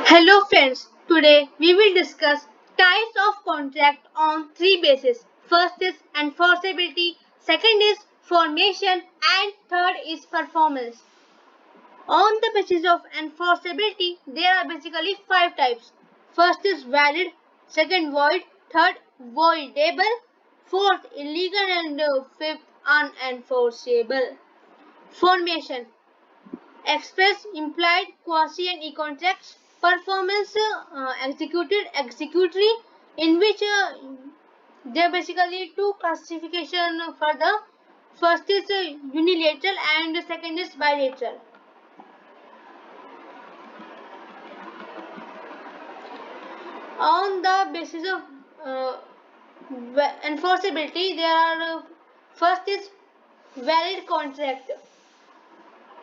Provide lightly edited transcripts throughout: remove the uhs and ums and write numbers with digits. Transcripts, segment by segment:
Hello friends, today we will discuss types of contract on three bases. First is enforceability, second is formation and third is performance. On the basis of enforceability, there are basically five types. First is valid, second void, third voidable, fourth illegal and fifth unenforceable. Formation express, implied, quasi and e-contracts. Performance executed, executory, in which there are basically two classification for the first is unilateral and the second is bilateral. On the basis of enforceability, there are first is valid contract.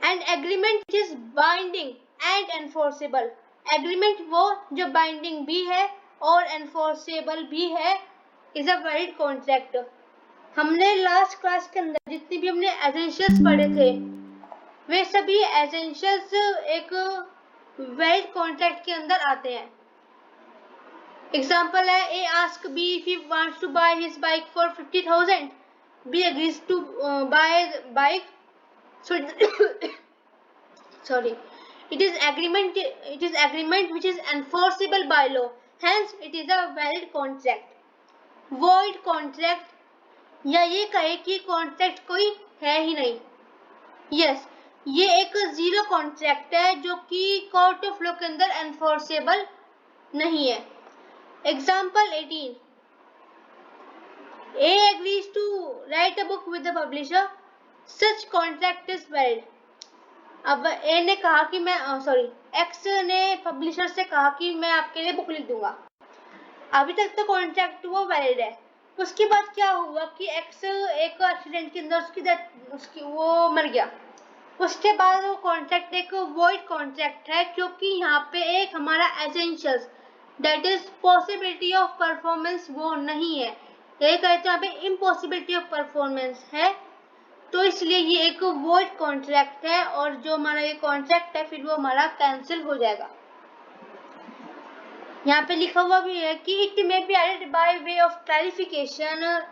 And agreement which is binding and enforceable. Agreement वो जो binding भी है और enforceable भी है is a valid contract. हमने last class के अंदर जितनी भी हमने एसेंशियल्स पढ़े थे वे सभी एसेंशियल्स एक वैलिड कॉन्ट्रैक्ट के अंदर आते हैं. एग्जाम्पल है A ask B if he wants to buy his bike for 50,000. B agrees to buy bike. Sorry, it is agreement which is enforceable by law, hence it is a valid contract. Void contract या ये कहे कि contract कोई है ही नहीं. Yes, ये एक zero contract है जो कि कोर्ट ऑफ लॉ के अंदर एनफोर्सेबल नहीं है. Example 18. A agrees to write a book with the publisher. Such contract is valid. अब ए ने कहा कि मैं एक्स ने पब्लिशर से कहा कि मैं आपके लिए बुक लिख दूंगा. अभी तक तो कॉन्ट्रैक्ट वो वैलिड है. उसके बाद क्या हुआ कि एक्स एक एक्सीडेंट के अंदर उसकी वो मर गया. उसके बाद वो कॉन्ट्रैक्ट एक वॉइड कॉन्ट्रैक्ट है क्योंकि यहाँ पे एक हमारा essentials that is possibility of performance वो नहीं है. ये कहते हैं यहाँ पे इम्पॉसिबिलिटी ऑफ परफॉर्मेंस है, तो इसलिए ये एक वॉइड कॉन्ट्रैक्ट है और जो हमारा ये कॉन्ट्रैक्ट है फिर वो हमारा कैंसिल हो जाएगा. यहाँ पे लिखा हुआ भी है कि it may be added by way of clarification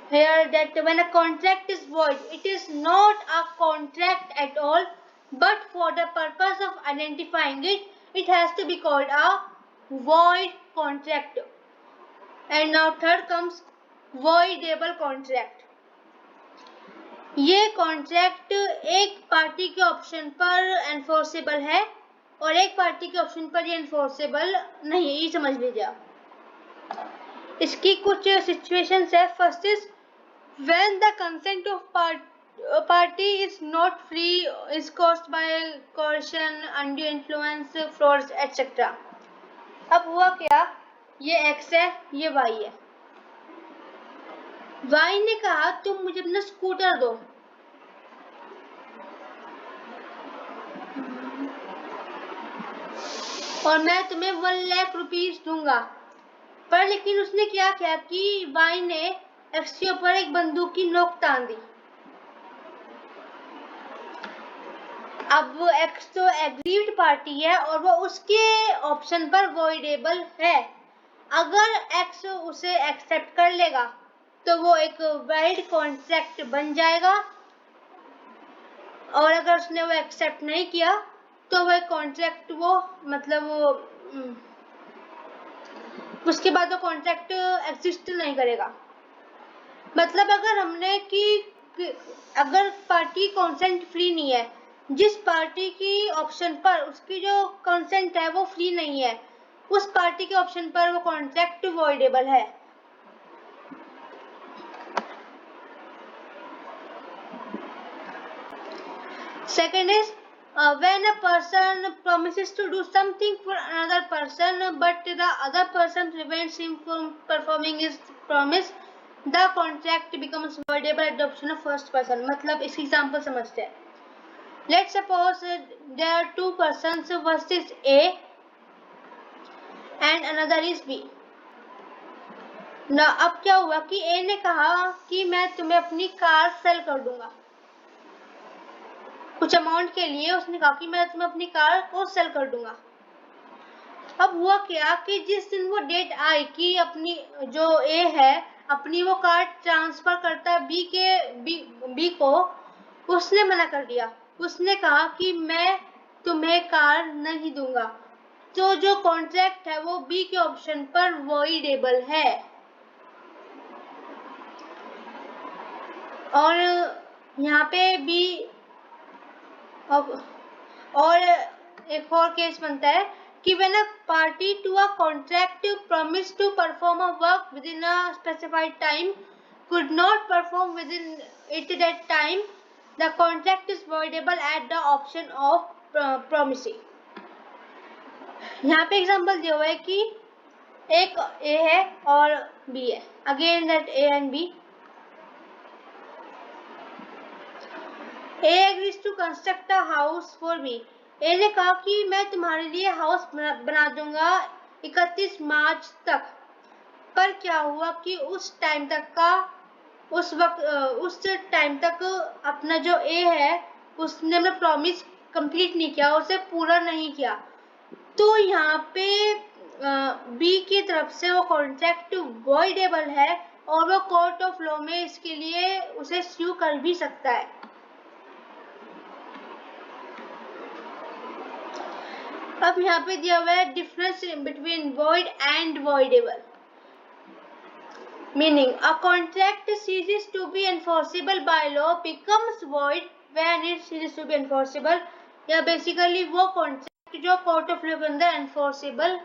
here that when a contract is void, it is not a contract at all, but for the purpose of identifying it, it has to be called a void contract. And now third comes voidable contract. ये contract एक party के option पर enforceable है और एक party के option पर ये एनफोर्सेबल नहीं है. ये समझ लीजिए आप. इसकी कुछ सिचुएशंस है. First is when the consent of party is not free is caused by coercion, undue influence, fraud etcetera. अब हुआ क्या, ये एक्स है, ये वाई है. वाई ने कहा तुम मुझे अपना स्कूटर दो. और मैं तुम्हें 1 लाख रुपीज दूंगा. पर लेकिन उसने क्या किया कि वाई ने एक्स के ऊपर एक बंदूक की नोक तान दी. अब एक्स तो एग्रीड पार्टी है और वो उसके ऑप्शन पर वॉइडेबल है. अगर एक्स उसे एक्सेप्ट कर लेगा तो वो एक वैलिड कॉन्ट्रैक्ट बन जाएगा और अगर उसने वो एक्सेप्ट नहीं किया तो वह कॉन्ट्रैक्ट वो मतलब वो उसके बाद वो कॉन्ट्रैक्ट एग्जिस्ट नहीं करेगा. मतलब अगर हमने कि अगर पार्टी कॉन्सेंट फ्री नहीं है, जिस पार्टी की ऑप्शन पर उसकी जो कंसेंट है वो फ्री नहीं है, उस पार्टी के ऑप्शन पर वो कॉन्ट्रैक्ट वॉइडेबल है. Second is when a person promises to do something for another person but the other person prevents him from performing his promise, the contract becomes voidable at the option of first person. मतलब इस example समझते हैं. Let's suppose there are two persons, first is A and another is B. Now अब क्या हुआ कि A ने कहा कि मैं तुम्हें अपनी कार सेल कर दूंगा. कुछ अमाउंट के लिए उसने कहा कि मैं तुम्हें अपनी कार को सेल कर दूंगा. अब हुआ क्या कि जिस दिन वो डेट आई कि अपनी जो ए है अपनी वो कार ट्रांसफर करता है बी को, उसने मना कर दिया। उसने कहा कि मैं तुम्हें कार नहीं दूंगा। तो जो कॉन्ट्रैक्ट है वो बी के ऑप्शन पर वॉइडेबल है। और यहाँ पे बी और एक और केस बनता है कि when a party to a contract promise to perform a work within a specified time could not perform within it that time, the contract is voidable at the option of promisee. यहाँ पे example दिया हुआ है कि एक ए है और B है, again that A and B. A agrees to construct a house for B. A ने कहा कि मैं तुम्हारे लिए हाउस बना दूंगा 31 मार्च तक। पर क्या हुआ कि उस टाइम तक अपना जो ए है उसने अपना प्रॉमिस कंप्लीट नहीं किया, उसे पूरा नहीं किया। तो यहाँ पे बी की तरफ से वो कॉन्ट्रैक्ट वॉइडेबल है और वो कोर्ट ऑफ लॉ में इसके लिए उसे स्यू कर भी सकता है। अब यहाँ पे दिया हुआ है difference between void and voidable. Meaning a contract ceases to be enforceable by law becomes void when it ceases to be enforceable। या बेसिकली वो कॉन्ट्रैक्ट जो कोर्ट ऑफ लॉ के अंदर एनफोर्सेबल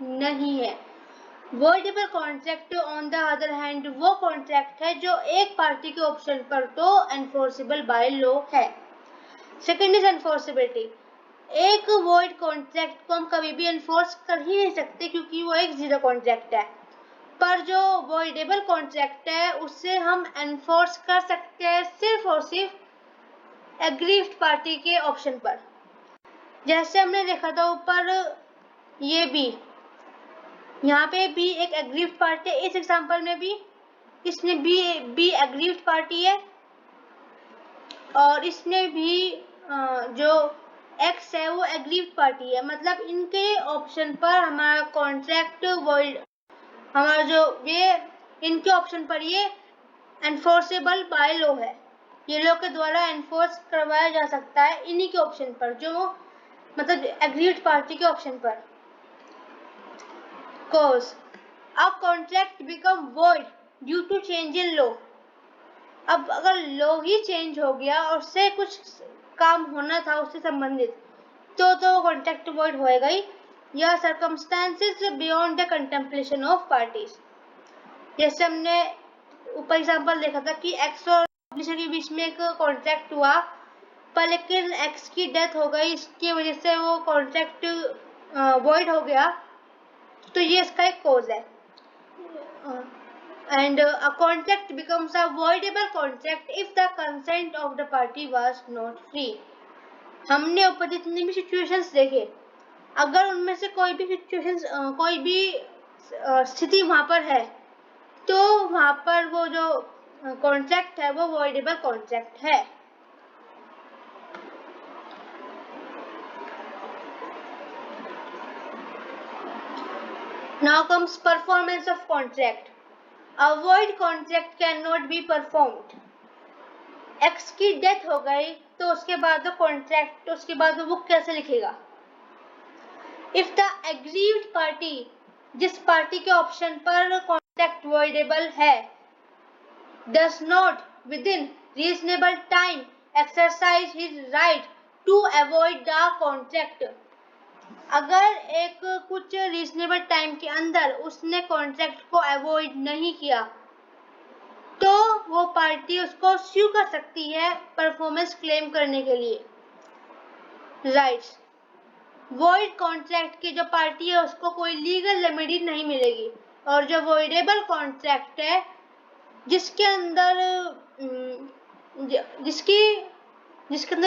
नहीं है। Voidable contract on the other hand वो contract है जो एक पार्टी के ऑप्शन पर तो एनफोर्सेबल बाय लॉ है। Second is enforceability. एक वॉइड कॉन्ट्रैक्ट को हम कभी भी एनफोर्स कर ही नहीं सकते क्योंकि वो एक जीरो कॉन्ट्रैक्ट है। पर जो वॉइडेबल कॉन्ट्रैक्ट है उससे हम एनफोर्स कर सकते हैं सिर्फ और सिर्फ एग्रीव्ड पार्टी के ऑप्शन पर। जैसे हमने देखा था ऊपर ये बी, यहाँ पे बी एक एग्रीव्ड पार्टी है। इस एग्जांपल में भी इसमें बी एग्रीव्ड पार्टी है और इसमें भी जो एक्स है वो एग्रीव्ड पार्टी है। मतलब इनके ऑप्शन पर हमारा कॉन्ट्रैक्ट वॉइड, हमारा जो ये इनके ऑप्शन पर ये एनफोर्सेबल बाय लॉ है। ये लॉ के द्वारा एनफोर्स करवाया जा सकता है इन्हीं के ऑप्शन पर, जो मतलब एग्रीव्ड पार्टी के ऑप्शन पर। Cause a contract become void due to change in law. अब अगर लॉ ही चेंज हो गया और उससे कुछ काम होना था उससे संबंधित तो कॉन्ट्रैक्ट वॉइड होएगा ही। या circumstances beyond the contemplation of parties. जैसे हमने ऊपर एग्जांपल देखा था कि एक्स और पब्लिशर के बीच में एक कॉन्ट्रैक्ट हुआ पर लेकिन एक्स की डेथ हो गई, इसकी वजह से वो कॉन्ट्रैक्ट वॉइड हो गया। तो ये इसका एक कॉज है। And a contract becomes a voidable contract if the consent of the party was not free। हमने ऊपर जितनी भी सिचुएशंस देखे, अगर उनमें से कोई भी स्थिति वहां पर है तो वहां पर वो जो कॉन्ट्रैक्ट है वो वॉइडेबल कॉन्ट्रैक्ट है। Now comes performance of contract। A void contract cannot be performed। X की डेथ हो गई तो उसके बाद कॉन्ट्रैक्ट, उसके बाद वो बुक कैसे लिखेगा। इफ द एग्रीव्ड पार्टी, जिस पार्टी के ऑप्शन पर कॉन्ट्रैक्ट वॉइडेबल है, does not within reasonable time exercise his right to avoid the contract. अगर एक कुछ रीजनेबल टाइम के अंदर उसने कॉन्ट्रैक्ट को अवॉइड नहीं किया तो वो पार्टी उसको स्यू कर सकती है परफॉर्मेंस क्लेम करने के लिए। राइट्स, वॉइड कॉन्ट्रैक्ट की जो पार्टी है उसको कोई लीगल रेमेडी नहीं मिलेगी। और जो वॉइडेबल कॉन्ट्रैक्ट है जिसके अंदर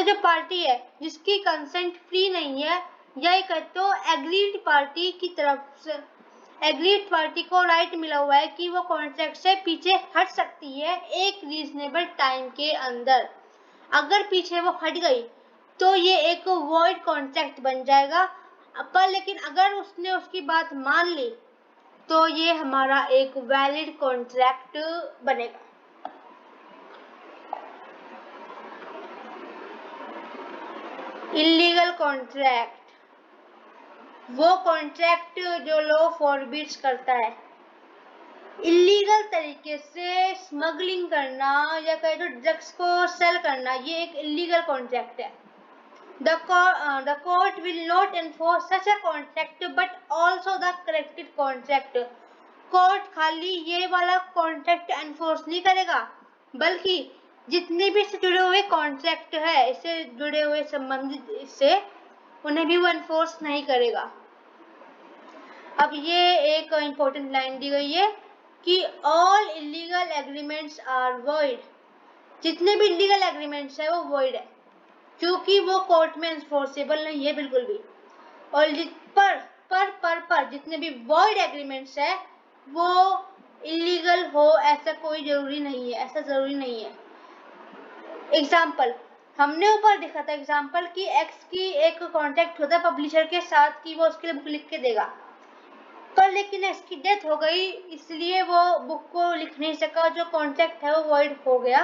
जो पार्टी है जिसकी कंसेंट फ्री नहीं है, या एक तो एग्रीड पार्टी की तरफ से एग्रीड पार्टी को राइट मिला हुआ है कि वो कॉन्ट्रैक्ट से पीछे हट सकती है एक रीजनेबल टाइम के अंदर। अगर पीछे वो हट गई तो ये एक वॉइड कॉन्ट्रैक्ट बन जाएगा। पर लेकिन अगर उसने उसकी बात मान ली तो ये हमारा एक वैलिड कॉन्ट्रैक्ट बनेगा। इलीगल कॉन्ट्रैक्ट वो कॉन्ट्रैक्ट जो लॉ फॉरबिड्स करता है। इलीगल तरीके से स्मगलिंग करना या कहे तो ड्रग्स को सेल करना, ये एक इलीगल कॉन्ट्रैक्ट है। The court will not enforce such a contract but also the corrected contract. Court खाली ये वाला कॉन्ट्रैक्ट एनफोर्स नहीं करेगा बल्कि जितने भी इससे जुड़े हुए कॉन्ट्रैक्ट है, इससे जुड़े हुए संबंधित इससे, उन्हें भी वो एनफोर्स नहीं करेगा। अब ये एक इम्पोर्टेंट लाइन दी गई है कि all illegal agreements are void. जितने भी इलीगल एग्रीमेंट्स है वो वॉइड है क्योंकि वो कोर्ट में एनफोर्सेबल नहीं है बिल्कुल भी। और पर जितने भी वॉइड एग्रीमेंट्स है वो इलीगल हो ऐसा कोई जरूरी नहीं है, ऐसा जरूरी नहीं है। एग्जाम्पल हमने ऊपर देखा था एग्जाम्पल कि एक्स की एक कॉन्ट्रैक्ट होता है पब्लिशर के साथ कि वो उसके लिए बुक लिख के देगा, पर लेकिन एक्स की डेथ हो गई इसलिए वो बुक को लिख नहीं सका, जो कॉन्ट्रैक्ट है वो वॉइड हो गया।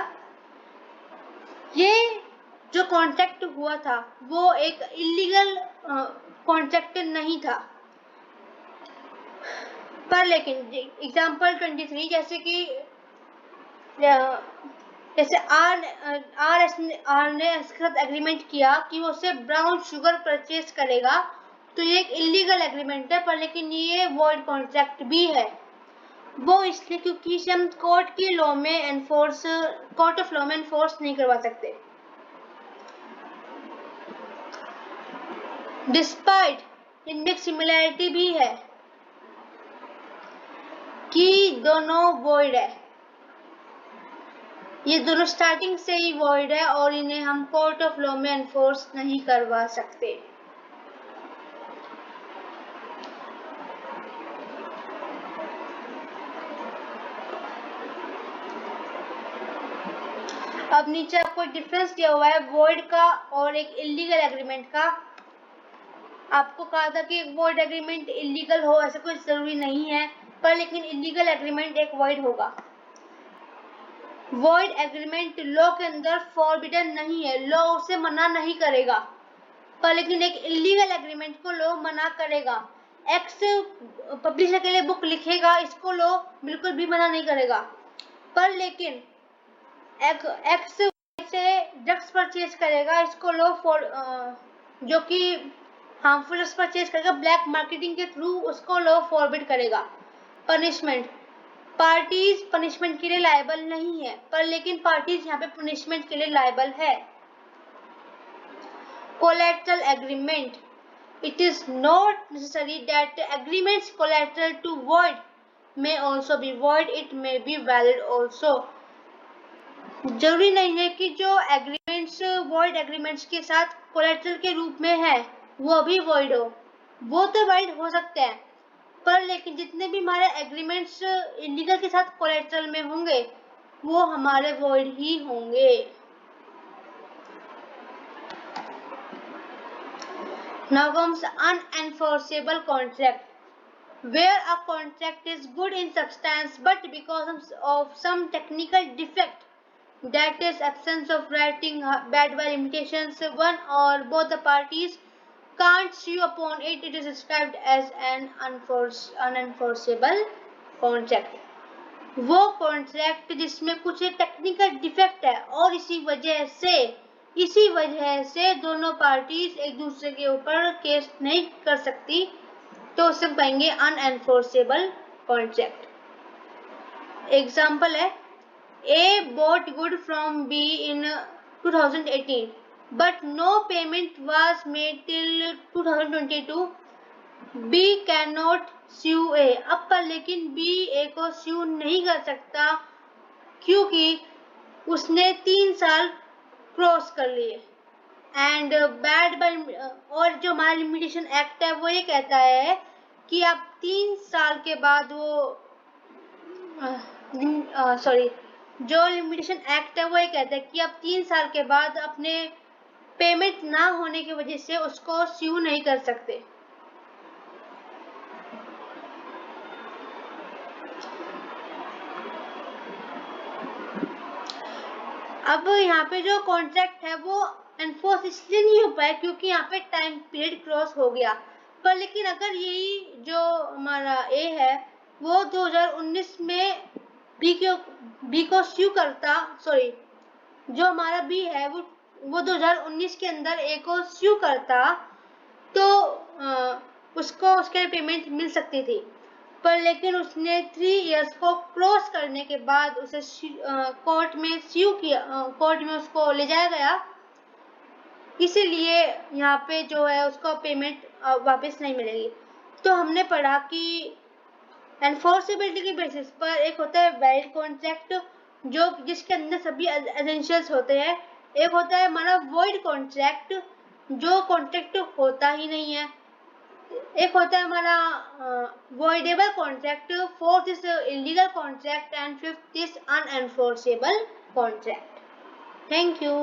ये जो कॉन्ट्रैक्ट हुआ था वो एक इलीगल कॉन्ट्रैक्ट नहीं था। पर लेकिन एग्जाम्पल 23 जैसे कि जैसे आर ने इसके साथ एग्रीमेंट किया कि वो उससे ब्राउन शुगर परचेज करेगा, तो ये एक इलीगल एग्रीमेंट है, पर लेकिन ये वॉइड कॉन्ट्रैक्ट भी है। वो इसलिए क्योंकि इसे हम कोर्ट ऑफ लॉ में एनफोर्स नहीं करवा सकते। डिस्पाइट इनमें एक सिमिलैरिटी भी है कि दोनों वॉइड है, ये दोनों स्टार्टिंग से ही वॉइड है और इन्हें हम कोर्ट ऑफ लॉ में एनफोर्स नहीं करवा सकते। अब नीचे आपको डिफरेंस दिया हुआ है वॉइड का और एक इलीगल एग्रीमेंट का। आपको कहा था कि एक वॉइड एग्रीमेंट इलीगल हो ऐसा कुछ जरूरी नहीं है, पर लेकिन इलीगल एग्रीमेंट एक वॉइड होगा। वॉइड एग्रीमेंट लॉ के अंदर फॉरबिडन नहीं है, लॉ उसे मना नहीं करेगा, पर लेकिन एक इलीगल एग्रीमेंट को लॉ मना करेगा। एक्स पब्लिशर के लिए बुक लिखेगा, इसको लॉ बिल्कुल भी मना नहीं करेगा, पर लेकिन एक्स से ड्रग्स परचेज करेगा, इसको लॉ जो कि हार्मफुल ड्रग्स परचेज करेगा ब्लैक मार्केटिंग के थ्रू, उसको लॉ फॉरबिड करेगा। पनिशमेंट पार्टीज पनिशमेंट के लिए लायबल नहीं है, पर लेकिन पार्टीज यहाँ पे पनिशमेंट के लिए लायबल है। Collateral agreement it is not necessary that agreements collateral to void may also be void, it may be valid also। जरूरी नहीं है कि जो एग्रीमेंट्स वॉइड एग्रीमेंट्स के साथ कोलैटरल के रूप में है वो भी वॉइड हो, वो तो वॉइड हो सकते हैं, पर लेकिन जितने भी हमारे एग्रीमेंट्स इलीगल के साथ कोलैटरल में होंगे वो हमारे वॉइड ही होंगे। Now comes unenforceable contract, where a contract is good in substance but because of some technical defect, that is absence of writing, bad by limitations, one or both the parties can't sue upon it, it is described as an unenforceable contract। वो contract जिसमें कुछ technical defect है और इसी वजह से दोनों parties एक दूसरे के ऊपर केस नहीं कर सकती, तो उसे कहेंगे अनएनफोर्सेबल कॉन्ट्रैक्ट। एग्जाम्पल है A bought good from B in 2018 but no payment was made till 2022, B cannot sue A। अब पर लेकिन B A को sue नहीं कर सकता क्योंकि उसने 3 साल क्रॉस कर लिए। एंड बैड बाय और जो हमारा लिमिटेशन एक्ट है वो ये कहता है कि आप 3 साल के बाद वो जो लिमिटेशन एक्ट है वो ये कहता है कि आप 3 साल के बाद अपने पेमेंट ना होने की वजह से उसको स्यू नहीं कर सकते। अब यहाँ पे जो कॉन्ट्रैक्ट है वो एनफोर्स इसलिए नहीं हो पाया क्योंकि यहाँ पे टाइम पीरियड क्रॉस हो गया। पर लेकिन अगर यही जो हमारा ए है वो 2019 में बी को स्यू करता, सॉरी जो हमारा बी है वो 2019 के अंदर ए को स्यू करता तो उसको उसके पेमेंट मिल सकती थी। पर लेकिन उसने 3 इयर्स को क्रॉस करने के बाद उसे कोर्ट में स्यू किया, कोर्ट में उसको ले जाया गया, इसीलिए यहाँ पे जो है उसको पेमेंट वापस नहीं मिलेगी। तो हमने पढ़ा कि एनफोर्सेबिलिटी के बेसिस पर एक होता है वैलिड कॉन्ट्रैक्ट जो जिसके अंदर सभी एसेंशियल्स होते हैं, एक होता है हमारा वॉइड कॉन्ट्रैक्ट जो कॉन्ट्रैक्ट होता ही नहीं है, एक होता है हमारा voidable contract, fourth is illegal contract and fifth is unenforceable contract. Thank you.